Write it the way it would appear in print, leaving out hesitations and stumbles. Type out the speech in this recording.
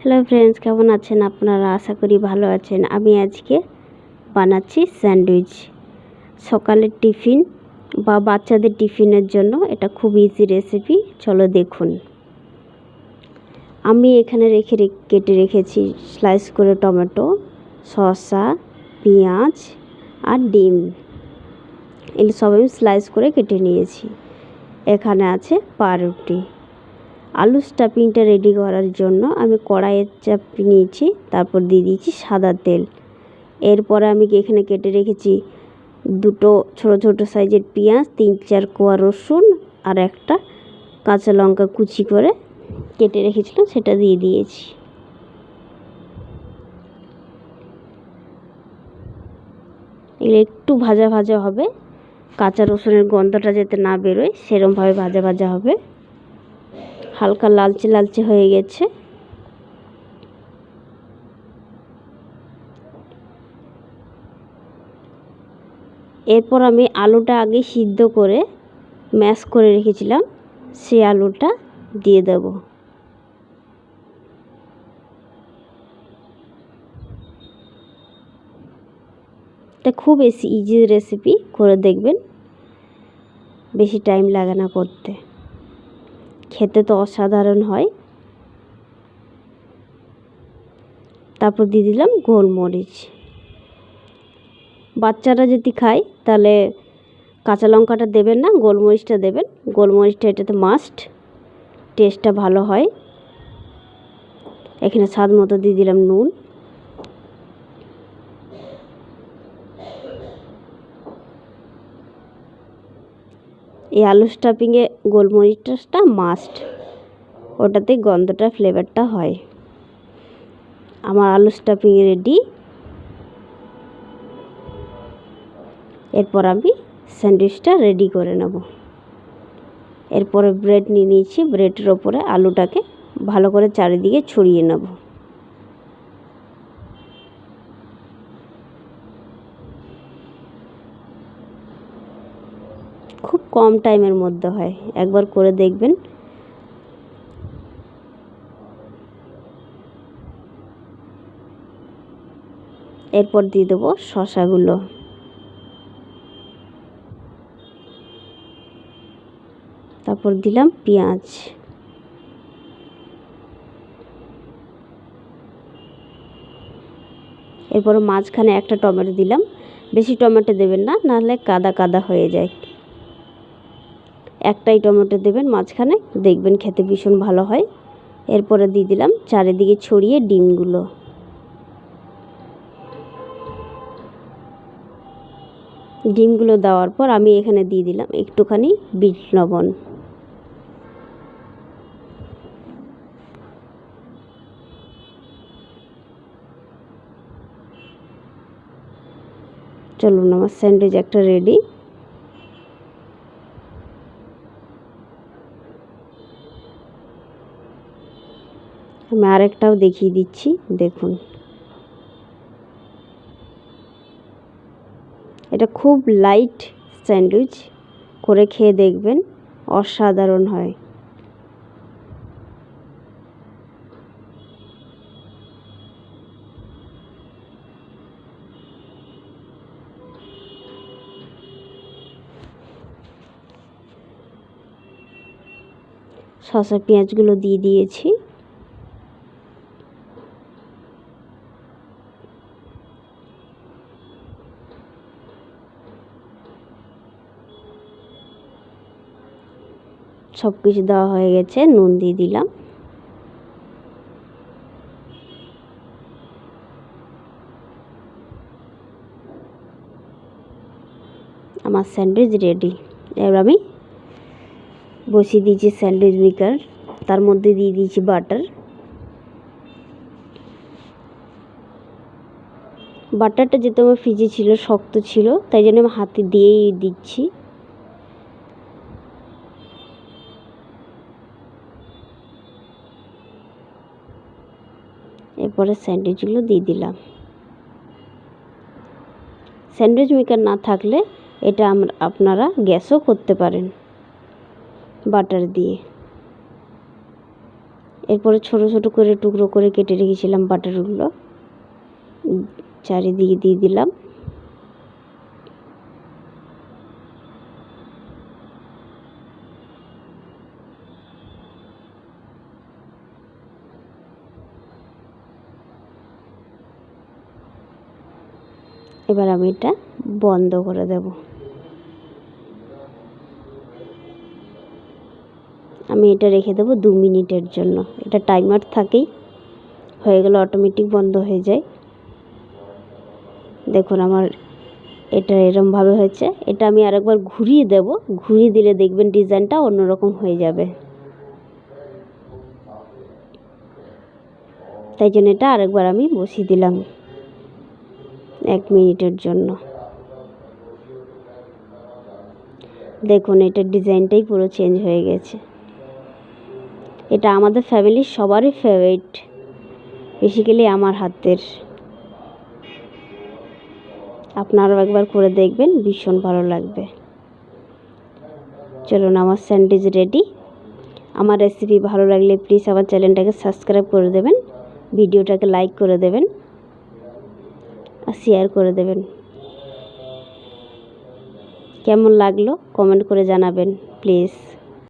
Hello friends, কেমন আছেন আপনারা? আশা করি ভালো আছেন। আমি আজকে বানাচ্ছি স্যান্ডউইচ। সকালের টিফিন বা বাচ্চাদের টিফিনের জন্য এটা খুব ইজি রেসিপি। চলো দেখুন। আমি এখানে কেটে রেখেছি স্লাইস করে টমেটো, শসা, পেঁয়াজ আর ডিম। এগুলো সব আমি স্লাইস করে কেটে নিয়েছি। এখানে আছে পাউরুটি। আলু স্টাফিংটা রেডি করার জন্য আমি কড়াইয়ের চাপ নিয়েছি, তারপর দিয়ে দিয়েছি সাদা তেল। এরপরে আমি এখানে কেটে রেখেছি দুটো ছোট ছোট সাইজের পেঁয়াজ, 3-4 কোয়া রসুন আর একটা কাঁচা লঙ্কা কুচি করে কেটে রেখেছিলাম, সেটা দিয়ে দিয়েছি। এগুলো একটু ভাজা ভাজা হবে, কাঁচা রসুনের গন্ধটা যাতে না বেরোয় সেরকমভাবে ভাজা ভাজা হবে। হালকা লালচে লালচে হয়ে গেছে। এরপর আমি আলুটা আগে সিদ্ধ করে ম্যাশ করে রেখেছিলাম, সেই আলুটা দিয়ে দেব। এটা খুব ইজি রেসিপি, করে দেখবেন। বেশি টাইম লাগে না করতে, খেতে তো অসাধারণ হয়। তারপর দিয়ে দিলাম গোলমরিচ। বাচ্চারা যদি খায় তাহলে কাঁচা লঙ্কাটা দেবেন না, গোলমরিচটা দেবেন। গোলমরিচটা এটাতে মাস্ট, টেস্টটা ভালো হয়। এখানে স্বাদ মতো দিয়ে দিলাম নুন। এই আলু স্টাফিংয়ে গোলমরিচটা মাস্ট, ওটাতে গন্ধটা ফ্লেভারটা হয়। আমার আলু স্টাফিং রেডি। এরপর আমি স্যান্ডউইচটা রেডি করে নেব। এরপরে ব্রেড নিয়ে নিয়েছি, ব্রেডের ওপরে আলুটাকে ভালো করে চারিদিকে ছড়িয়ে নেব। খুব কম টাইমের মধ্যে হয়, একবার করে দেখবেন। এরপর দিয়ে দেবো শসাগুলো। তারপর দিলাম পেঁয়াজ। এরপর মাঝখানে একটা টমেটো দিলাম। বেশি টমেটো দেবেন না, নাহলে কাদা কাদা হয়ে যায়। একটাই টমেটো দেবেন মাঝখানে, দেখবেন খেতে ভীষণ ভালো হয়। এরপরে দিয়ে দিলাম চারিদিকে ছড়িয়ে ডিমগুলো। ডিমগুলো দেওয়ার পর আমি এখানে দিয়ে দিলাম একটুখানি বিট লবণ। চলুন, আমার স্যান্ডউইচ একটা রেডি। আমি আরেকটাও দেখিয়ে দিচ্ছি, দেখুন। এটা খুব লাইট স্যান্ডউইচ, করে খেয়ে দেখবেন, অসাধারণ হয়। শসা পেঁয়াজগুলো দিয়ে দিয়েছি। সব কিছু দেওয়া হয়ে গেছে, নুন দিয়ে দিলাম। আমার স্যান্ডউইচ রেডি। এবার আমি বসিয়ে দিয়েছি স্যান্ডউইচ মেকার, তার মধ্যে দিয়ে দিয়েছি বাটার। বাটারটা যেহেতু আমার ফ্রিজে ছিল, শক্ত ছিল, তাই জন্য আমি হাতে দিয়েই দিচ্ছি। এরপরে স্যান্ডউইচগুলো দিয়ে দিলাম। স্যান্ডউইচ মেকার না থাকলে এটা আপনারা গ্যাসও করতে পারেন বাটার দিয়ে। এরপরে ছোট ছোট করে টুকরো করে কেটে রেখেছিলাম বাটারগুলো চারিদিকে দিয়ে দিলাম। এবার আমি এটা বন্ধ করে দেব। আমি এটা রেখে দেবো 2 মিনিটের জন্য। এটা টাইমার থাকেই, হয়ে গেলে অটোমেটিক বন্ধ হয়ে যায়। দেখুন আমার এটা এরমভাবে হয়েছে। এটা আমি আরেকবার ঘুরিয়ে দেব, ঘুরিয়ে দিলে দেখবেন ডিজাইনটা অন্যরকম হয়ে যাবে। তাই জন্য এটা আরেকবার আমি বসিয়ে দিলাম 1 মিনিটের জন্য। দেখুন এটার ডিজাইনটাই পুরো চেঞ্জ হয়ে গেছে। এটা আমাদের ফ্যামিলির সবারই ফেভারিট, বেসিক্যালি আমার হাতের। আপনারাও একবার করে দেখবেন, ভীষণ ভালো লাগবে। চলুন আমার স্যান্ডউইচ রেডি। আমার রেসিপি ভালো লাগলে প্লিজ আমার চ্যানেলটাকে সাবস্ক্রাইব করে দেবেন, ভিডিওটাকে লাইক করে দেবেন আর শেয়ার করে দেবেন। কেমন লাগলো কমেন্ট করে জানাবেন প্লিজ।